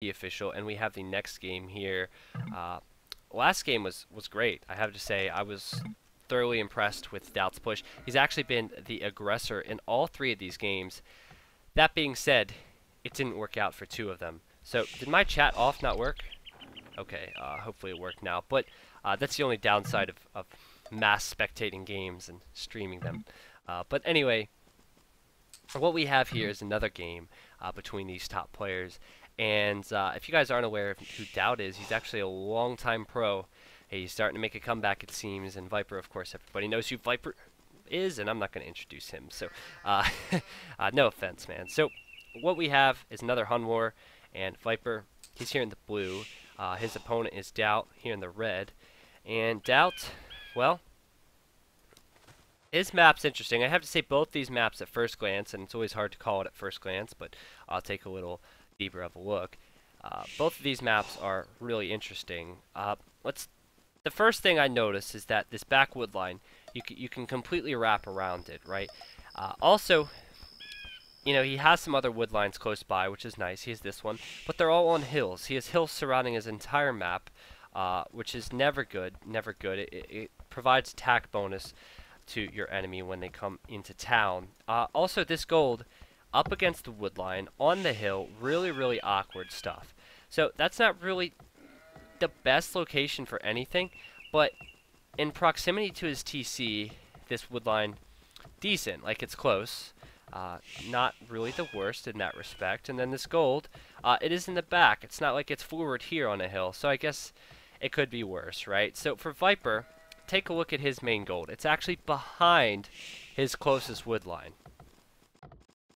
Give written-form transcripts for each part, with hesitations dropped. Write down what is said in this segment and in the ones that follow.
the official, and we have the next game here. Last game was great. I have to say, I was thoroughly impressed with Doubt's push. He's actually been the aggressor in all three of these games. That being said, it didn't work out for two of them. So, did my chat off not work? Okay, hopefully it worked now. But that's the only downside of mass spectating games and streaming them. But anyway, what we have here is another game between these top players. And if you guys aren't aware of who Daut is, he's actually a longtime pro. Hey, he's starting to make a comeback, it seems. And Viper, of course, everybody knows who Viper is, and I'm not going to introduce him. So, no offense, man. So, what we have is another Hun War, and Viper, he's here in the blue. His opponent is Daut here in the red. And Daut, well, his map's interesting. I have to say both these maps at first glance, and it's always hard to call it at first glance, but I'll take a little deeper of a look. Both of these maps are really interesting. The first thing I notice is that this backwood line, you can completely wrap around it, right? Also, you know, he has some other wood lines close by, which is nice. He has this one, but they're all on hills. He has hills surrounding his entire map, which is never good, never good. It provides attack bonus to your enemy when they come into town. Also, this gold up against the wood line on the hill, really, really awkward stuff. So that's not really the best location for anything, but in proximity to his TC, this wood line, decent, like it's close. Not really the worst in that respect. And then this gold, it is in the back. It's not like it's forward here on a hill, so I guess it could be worse, right? So for Viper, take a look at his main gold. It's actually behind his closest wood line.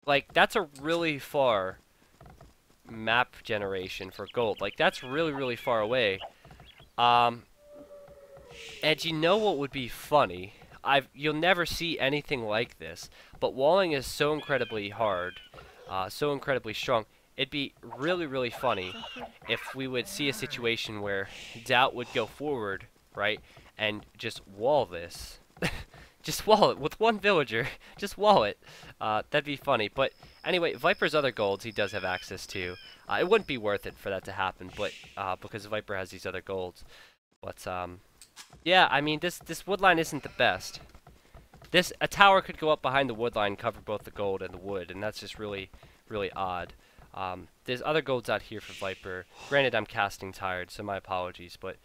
Like, that's a really far map generation for gold. Like, that's really, really far away. And you know what would be funny? You'll never see anything like this, but walling is so incredibly hard, so incredibly strong. It'd be really, really funny if we would see a situation where Daut would go forward, right, and just wall this. Just wall it with one villager. Just wall it. That'd be funny. But anyway, Viper's other golds he does have access to. It wouldn't be worth it for that to happen, but because Viper has these other golds. But yeah, I mean this wood line isn't the best. A tower could go up behind the wood line, cover both the gold and the wood, and that's just really, really odd. There's other golds out here for Viper. Granted, I'm casting tired, so my apologies. But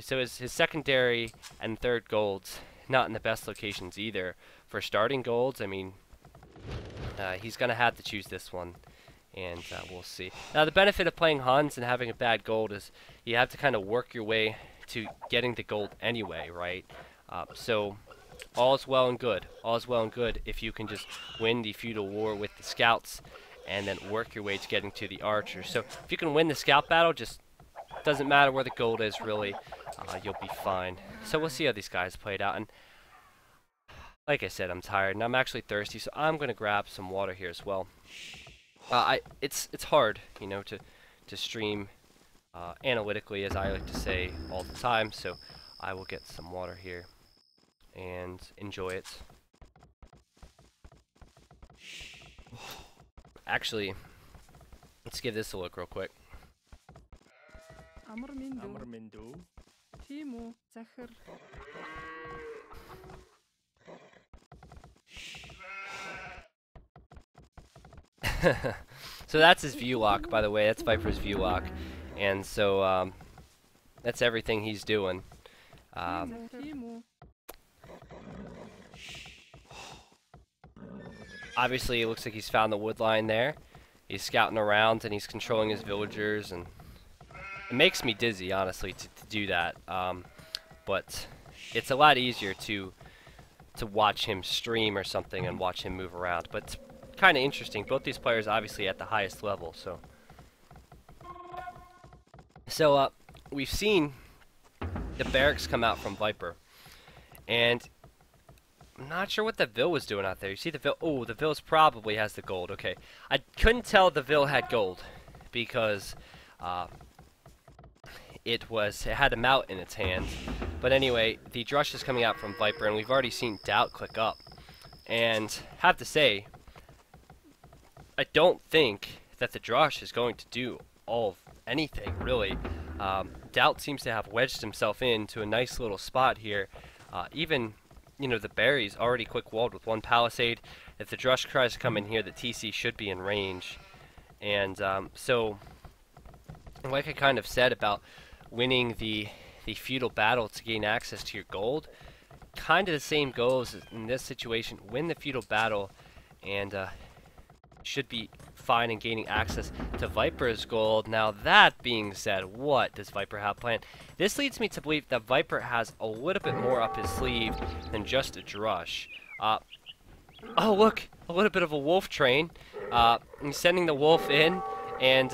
so his secondary and third golds not in the best locations either. For starting golds, I mean, he's going to have to choose this one, and we'll see. Now, the benefit of playing Huns and having a bad gold is you have to kind of work your way to getting the gold anyway, right? So, all is well and good. All is well and good if you can just win the feudal war with the scouts and then work your way to getting to the archers. So, if you can win the scout battle, just doesn't matter where the gold is, really. You'll be fine. So we'll see how these guys played out. And like I said, I'm tired and I'm actually thirsty, so I'm gonna grab some water here as well. It's hard, you know, to stream analytically, as I like to say all the time. So I will get some water here and enjoy it. Actually, let's give this a look real quick. Amrmindu. Timo, Zachar. So that's his view lock, by the way. That's Viper's view lock. And so that's everything he's doing. Obviously, it looks like he's found the wood line there. He's scouting around and he's controlling his villagers, and it makes me dizzy, honestly, to do that. But it's a lot easier to watch him stream or something and watch him move around. But it's kind of interesting. Both these players obviously at the highest level, so we've seen the barracks come out from Viper, and I'm not sure what the Vil was doing out there. You see the Vil? Oh, the Vil's probably has the gold. Okay, I couldn't tell the Vil had gold because it had a mount in its hand. But anyway, the Drush is coming out from Viper, and we've already seen Daut click up. And have to say, I don't think that the Drush is going to do all of anything, really. Daut seems to have wedged himself into a nice little spot here. Even, you know, the berries already quick walled with one palisade. If the Drush tries to come in here, the TC should be in range. And so, like I kind of said about winning the feudal battle to gain access to your gold, kind of the same goals in this situation. Win the feudal battle and should be fine in gaining access to Viper's gold. Now that being said, what does Viper have planned? This leads me to believe that Viper has a little bit more up his sleeve than just a Drush. Oh look, a little bit of a wolf train. He's sending the wolf in, and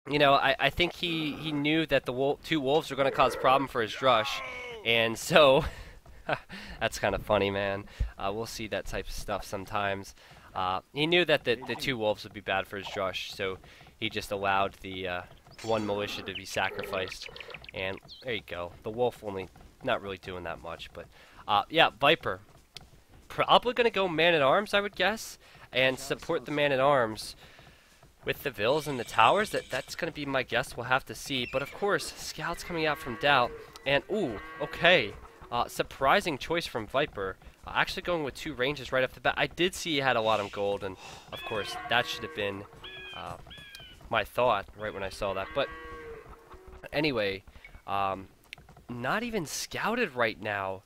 you know, I think he knew that the two wolves were going to cause problem for his Drush, and so that's kind of funny, man. We'll see that type of stuff sometimes. He knew that the two wolves would be bad for his Drush, so he just allowed the one militia to be sacrificed, and there you go. The wolf only not really doing that much, but yeah, Viper probably going to go man-at-arms, I would guess, and support the man-at-arms with the vills and the towers. That's going to be my guess. We'll have to see. But of course, scouts coming out from Daut, and ooh, okay, surprising choice from Viper. Actually going with two ranges right off the bat. I did see he had a lot of gold, and of course that should have been my thought right when I saw that. But anyway, not even scouted right now.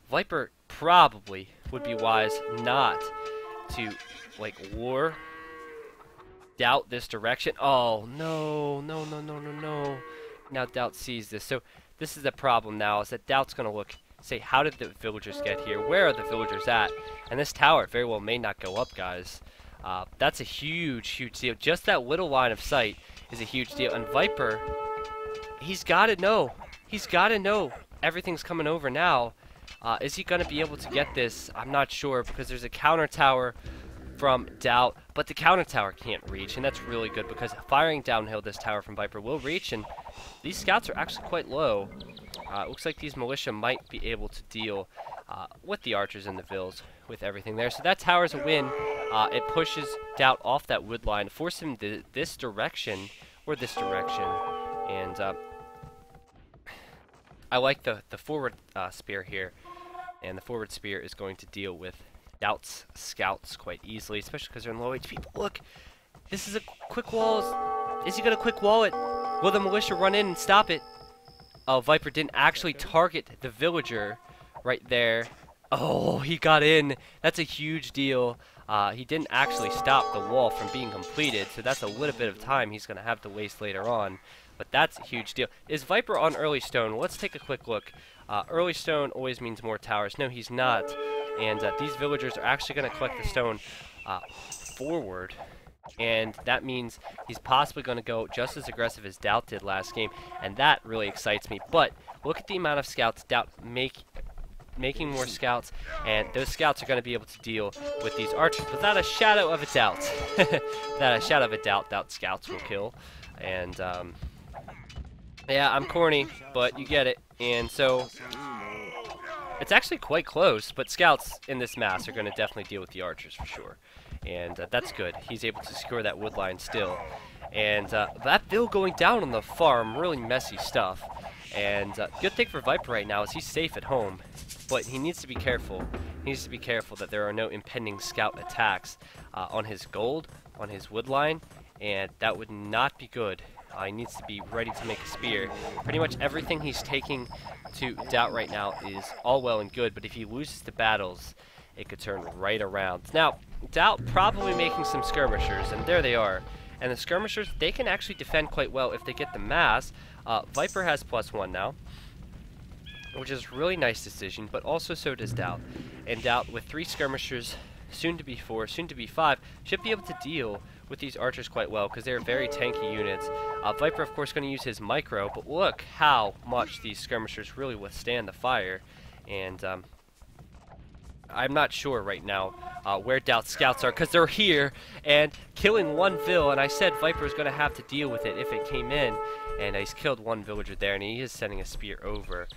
Viper probably would be wise not to like lure Daut this direction. Oh no, no, no, no, no, no. Now Daut sees this. So this is the problem now, is that Daut's gonna look, say, how did the villagers get here? Where are the villagers at? And this tower very well may not go up, guys. That's a huge, huge deal. Just that little line of sight is a huge deal. And Viper, he's gotta know. He's gotta know everything's coming over now. Is he gonna be able to get this? I'm not sure, because there's a counter tower from Daut, but the counter tower can't reach, and that's really good because firing downhill this tower from Viper will reach, and these scouts are actually quite low. It looks like these militia might be able to deal with the archers and the vills with everything there. So that tower's a win. It pushes Daut off that wood line, force him to this direction or this direction, and I like the forward spear here, and the forward spear is going to deal with Daut's scouts quite easily, especially because they're in low HP. But look, this is a quick wall. Is he going to quick wall it? Will the militia run in and stop it? Oh, Viper didn't actually target the villager right there. Oh, he got in. That's a huge deal. He didn't actually stop the wall from being completed, so that's a little bit of time he's going to have to waste later on. But that's a huge deal. Is Viper on early stone? Let's take a quick look. Early stone always means more towers. No, he's not. And these villagers are actually going to collect the stone forward. And that means he's possibly going to go just as aggressive as Daut did last game. And that really excites me. But look at the amount of scouts Daut making more scouts. And those scouts are going to be able to deal with these archers without a shadow of a doubt. Without a shadow of a doubt, Daut scouts will kill. And yeah, I'm corny, but you get it. And so it's actually quite close, but scouts in this mass are going to definitely deal with the archers for sure. And that's good. He's able to secure that wood line still. And that bill going down on the farm, really messy stuff. And good thing for Viper right now is he's safe at home. But he needs to be careful. He needs to be careful that there are no impending scout attacks on his gold, on his wood line. And that would not be good. He needs to be ready to make a spear. Pretty much everything he's taking to Daut right now is all well and good, but if he loses the battles, it could turn right around. Now, Daut probably making some skirmishers, and there they are. And the skirmishers, they can actually defend quite well if they get the mass. Viper has +1 now, which is a really nice decision, but also so does Daut. And Daut, with 3 skirmishers, soon to be 4, soon to be 5, should be able to deal with these archers quite well, because they're very tanky units. Viper, of course, going to use his micro, but look how much these skirmishers really withstand the fire. And I'm not sure right now where Daut's scouts are, because they're here and killing one vill, and I said Viper is going to have to deal with it if it came in, and he's killed one villager there, and he is sending a spear over.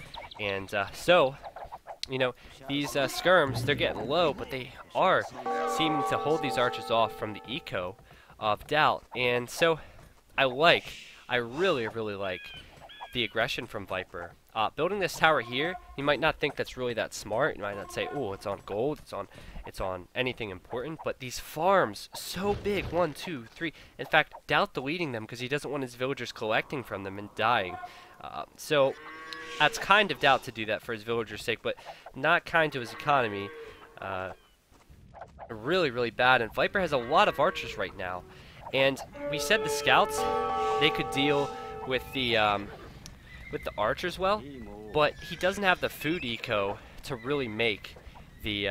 And so, you know, these skirms, they're getting low, but they are seeming to hold these archers off from the eco. of Daut. And so I really like the aggression from Viper. Building this tower here, you might not think that's really that smart. You might not say, oh, it's on gold, it's on anything important. But these farms, so big, 1, 2, 3. In fact, Daut deleting them because he doesn't want his villagers collecting from them and dying. So that's kind of Daut to do that for his villagers' sake, but not kind to his economy. Really bad. And Viper has a lot of archers right now. And we said the scouts, they could deal with the archers well, but he doesn't have the food eco to really make the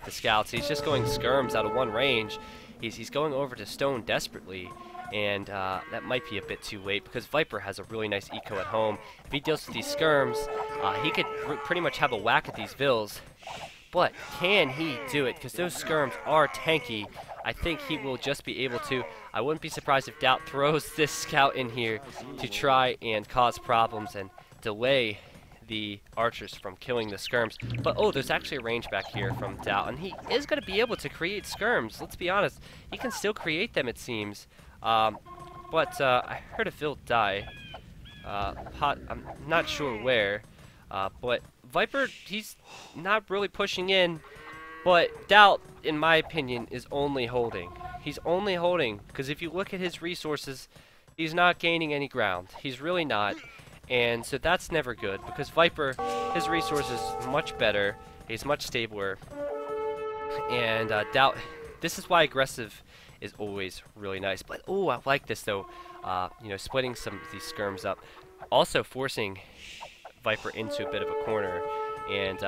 scouts. He's just going skirms out of one range. He's going over to stone desperately, and that might be a bit too late because Viper has a really nice eco at home. If he deals with these skirms, he could pretty much have a whack at these vills. But can he do it? Because those skirms are tanky. I think he will just be able to. I wouldn't be surprised if Daut throws this scout in here to try and cause problems and delay the archers from killing the skirms. But oh, there's actually a range back here from Daut, and he is going to be able to create skirms. Let's be honest, he can still create them, it seems. But I heard a vill die. I'm not sure where, but Viper, he's not really pushing in. But Daut, in my opinion, is only holding. He's only holding because if you look at his resources, he's not gaining any ground. He's really not. And so that's never good because Viper, his resources much better. He's much stabler. And Daut, this is why aggressive is always really nice. But oh, I like this though. You know, splitting some of these skirms up, also forcing Viper into a bit of a corner. And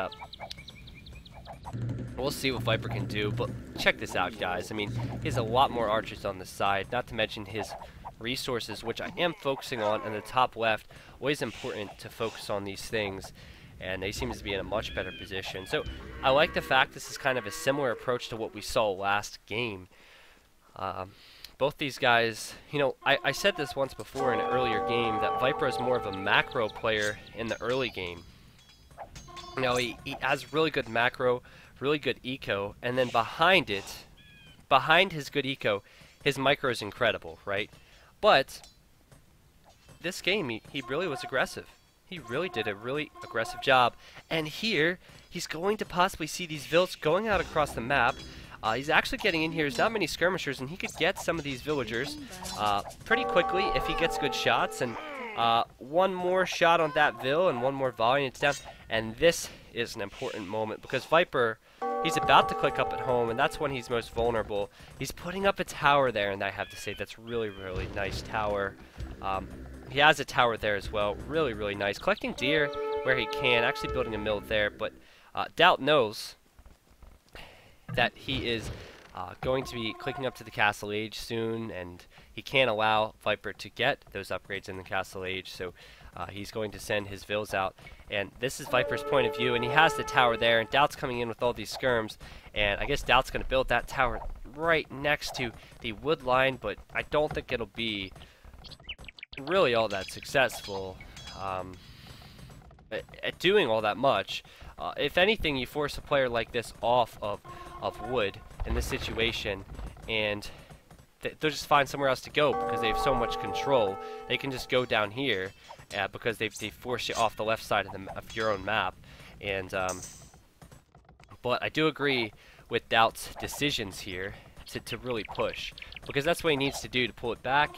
we'll see what Viper can do, but check this out, guys. I mean, he has a lot more archers on the side, not to mention his resources, which I am focusing on in the top left. Always important to focus on these things, and he seems to be in a much better position. So I like the fact this is kind of a similar approach to what we saw last game. Both these guys, you know, I said this once before in an earlier game, that Viper is more of a macro player in the early game. You know, he has really good macro, really good eco, and then behind it, behind his good eco, his micro is incredible, right? But this game, he really was aggressive. He really did a really aggressive job. And here, he's going to possibly see these vills going out across the map. He's actually getting in here. There's not many skirmishers, and he could get some of these villagers pretty quickly if he gets good shots. And one more shot on that vill and one more volley, and it's down. And this is an important moment because Viper, he's about to click up at home, and that's when he's most vulnerable. He's putting up a tower there, and I have to say that's really nice tower. He has a tower there as well. Really nice. Collecting deer where he can, actually building a mill there, but Daut knows that he is going to be clicking up to the Castle Age soon, and he can't allow Viper to get those upgrades in the Castle Age, so he's going to send his vills out. And this is Viper's point of view, and he has the tower there, and Daut's coming in with all these skirms, and I guess Daut's going to build that tower right next to the wood line, but I don't think it'll be really all that successful at doing all that much. If anything, you force a player like this off of wood in this situation, and they'll just find somewhere else to go because they have so much control. They can just go down here because they force you off the left side of your own map. And but I do agree with Daut's decisions here to really push, because that's what he needs to do to pull it back.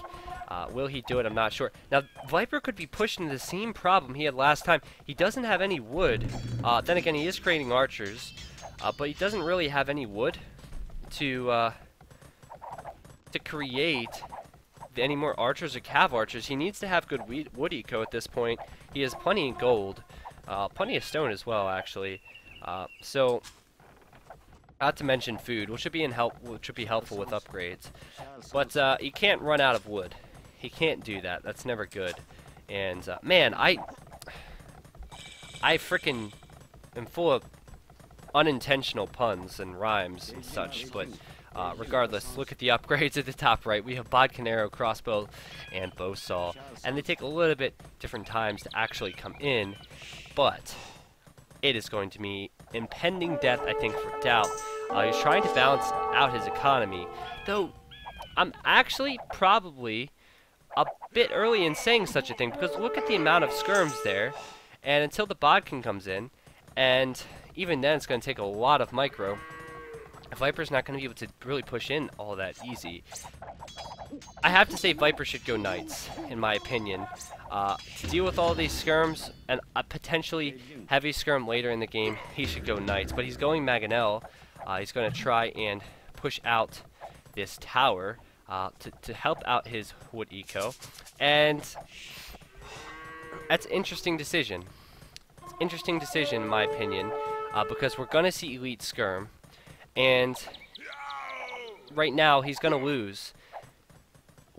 Will he do it? I'm not sure. Now, Viper could be pushed into the same problem he had last time. He doesn't have any wood. Then again, he is creating archers, but he doesn't really have any wood to create any more archers or cav archers. He needs to have good wood eco at this point. He has plenty of gold, plenty of stone as well, actually. So, not to mention food, which should be helpful with upgrades. But he can't run out of wood. He can't do that. That's never good. And man, I frickin' am full of unintentional puns and rhymes and such. But regardless, look at the upgrades at the top right. We have bodkin arrow, crossbow, and bow saw, and they take a little bit different times to actually come in. But it is going to be impending death, I think, for Daut. He's trying to balance out his economy, though I'm actually probably a bit early in saying such a thing, because look at the amount of skirms there, and until the bodkin comes in, and even then it's going to take a lot of micro, Viper's not going to be able to really push in all that easy. I have to say Viper should go Knights, in my opinion. To deal with all these skirms, and a potentially heavy skirm later in the game, he should go Knights. But he's going Mangonel. He's going to try and push out this tower to help out his wood eco. And that's an interesting decision. It's an interesting decision, in my opinion, because we're going to see Elite Skirm. And right now, he's going to lose.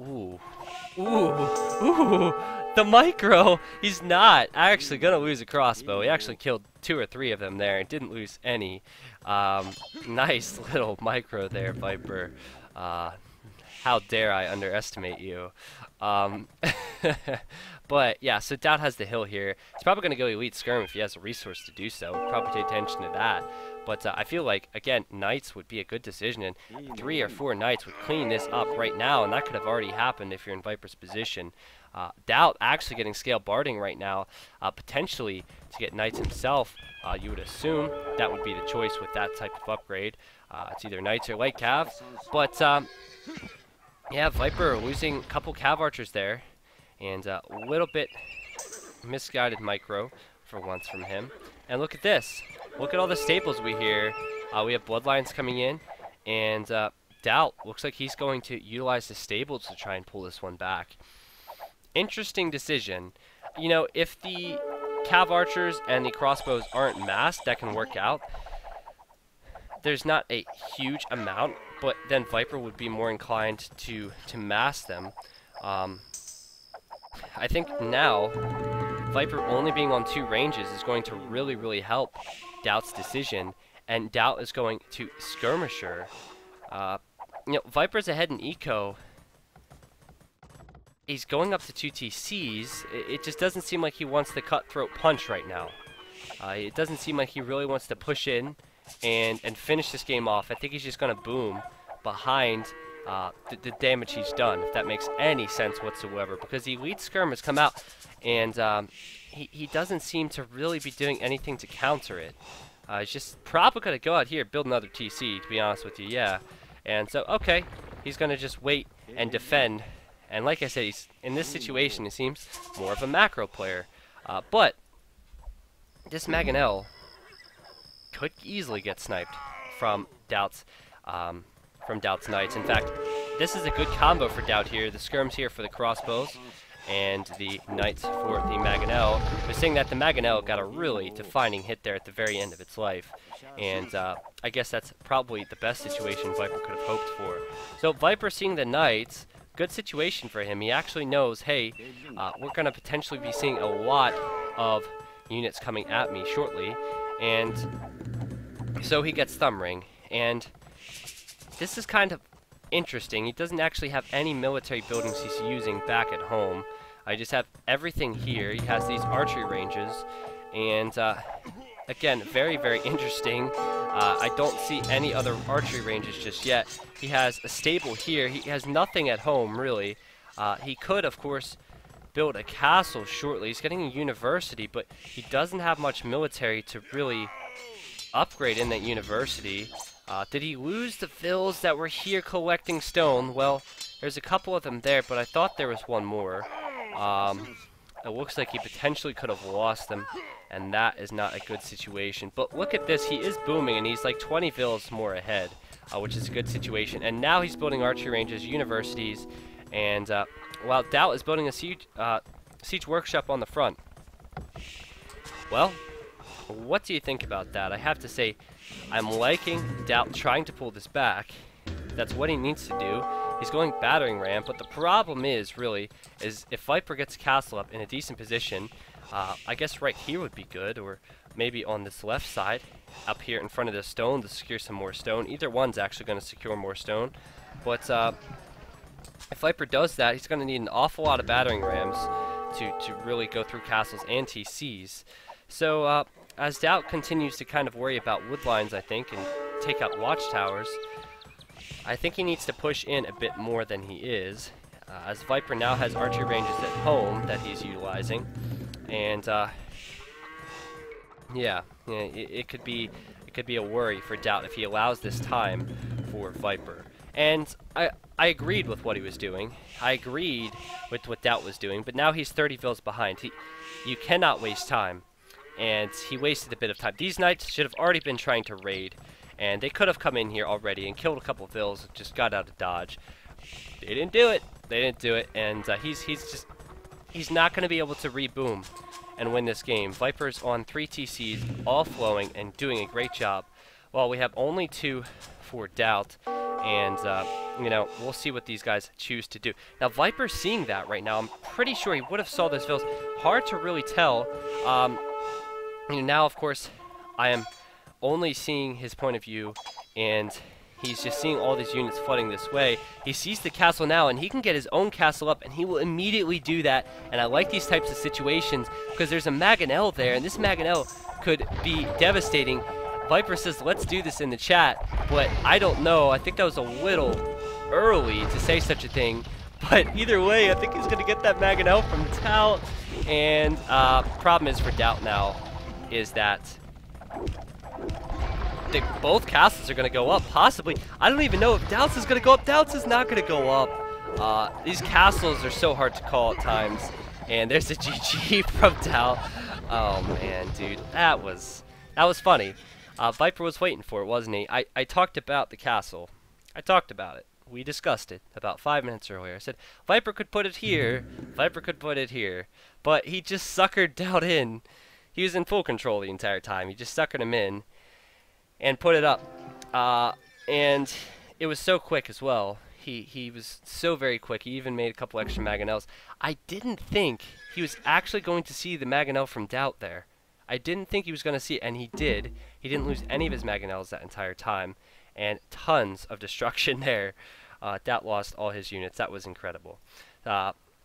Ooh. Ooh. The micro! He's not actually going to lose a crossbow. He actually killed 2 or 3 of them there and didn't lose any. Nice little micro there, Viper. How dare I underestimate you. But, yeah, so Daut has the hill here. He's probably going to go Elite Skirm if he has a resource to do so. Probably pay attention to that. But I feel like, again, Knights would be a good decision, and 3 or 4 Knights would clean this up right now, and that could have already happened if you're in Viper's position. Daut actually getting scale barding right now, potentially to get Knights himself. You would assume that would be the choice with that type of upgrade. It's either Knights or Light Cav. But, yeah, Viper losing a couple Cav Archers there, and a little bit misguided micro for once from him. And look at this. Look at all the staples we hear. We have Bloodlines coming in, and Daut looks like he's going to utilize the stables to try and pull this one back. Interesting decision. You know, if the Cav Archers and the crossbows aren't masked, that can work out. There's not a huge amount, but then Viper would be more inclined to mask them. I think now Viper only being on 2 ranges is going to really help Daut's decision, and Daut is going to Skirmisher. You know, Viper's ahead in eco. He's going up to 2 TCs. It just doesn't seem like he wants the cutthroat punch right now. It doesn't seem like he really wants to push in and finish this game off. I think he's just going to boom behind the damage he's done, if that makes any sense whatsoever, because the Elite Skirm has come out, and he doesn't seem to really be doing anything to counter it. He's just probably going to go out here, build another TC, to be honest with you, yeah. And so, okay, he's going to just wait and defend. And like I said, he's in this situation, he seems more of a macro player. But this Mangonel could easily get sniped from Daut's Knights. In fact, this is a good combo for Daut here. The skirms here for the crossbows, and the Knights for the Mangonel. We're saying that the Mangonel got a really defining hit there at the very end of its life. And I guess that's probably the best situation Viper could have hoped for. So Viper seeing the Knights, good situation for him. He actually knows, hey, we're going to potentially be seeing a lot of units coming at me shortly. And so he gets Thumb Ring. And this is kind of interesting. He doesn't actually have any military buildings he's using back at home. I just have everything here. He has these archery ranges. And again, very interesting. I don't see any other archery ranges just yet. He has a stable here. He has nothing at home, really. He could, of course, build a castle shortly. He's getting a university, but he doesn't have much military to really upgrade in that university. Did he lose the vills that were here collecting stone? Well, there's a couple of them there, but I thought there was one more. It looks like he potentially could have lost them, and that is not a good situation. But look at this, he is booming, and he's like 20 vills more ahead, which is a good situation. And now he's building archery ranges, universities, and while Daut is building a siege workshop on the front. Well, what do you think about that? I have to say, I'm liking Daut trying to pull this back. That's what he needs to do. He's going battering ram, but the problem is, really, is if Viper gets castle up in a decent position, I guess right here would be good, or maybe on this left side, up here in front of the stone to secure some more stone. Either one's actually going to secure more stone, but if Viper does that, he's going to need an awful lot of battering rams to really go through castles and TCs. So, as Daut continues to kind of worry about woodlines, I think, and take out watchtowers. I think he needs to push in a bit more than he is, as Viper now has archery ranges at home that he's utilizing, and yeah, it could be a worry for Daut if he allows this time for Viper. And I agreed with what he was doing. I agreed with what Daut was doing, but now he's 30 vills behind. You cannot waste time, and he wasted a bit of time. These knights should have already been trying to raid, and they could have come in here already and killed a couple vills, just got out of dodge. They didn't do it. They didn't do it, and he's not going to be able to reboom and win this game. Viper's on 3 TCs, all flowing and doing a great job. Well, we have only 2 for Daut, and you know, we'll see what these guys choose to do. Now, Viper's seeing that right now. I'm pretty sure he would have saw those vills. Hard to really tell. You know, now, of course, I am only seeing his point of view, and he's just seeing all these units flooding this way. He sees the castle now, and he can get his own castle up, and he will immediately do that. And I like these types of situations because there's a Mangonel there, and this Mangonel could be devastating. Viper says, let's do this in the chat, but I don't know. I think that was a little early to say such a thing. But either way, I think he's going to get that Mangonel from Daut. And problem is for Daut now is that both castles are going to go up, possibly. I don't even know if Daut's is going to go up. Daut's is not going to go up. These castles are so hard to call at times. And there's a GG from Daut. Oh, man, dude. That was funny. Viper was waiting for it, wasn't he? I talked about the castle. I talked about it. We discussed it about 5 minutes earlier. I said, Viper could put it here. Viper could put it here. But he just suckered Daut in. He was in full control the entire time. He just suckered him in and put it up. And it was so quick as well. He was so very quick. He even made a couple extra Mangonels. I didn't think he was actually going to see the Mangonel from Daut there. I didn't think he was going to see it, and he did. He didn't lose any of his Mangonels that entire time. And tons of destruction there. Daut lost all his units. That was incredible.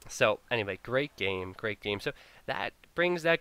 So, anyway, great game. Great game. So, that brings that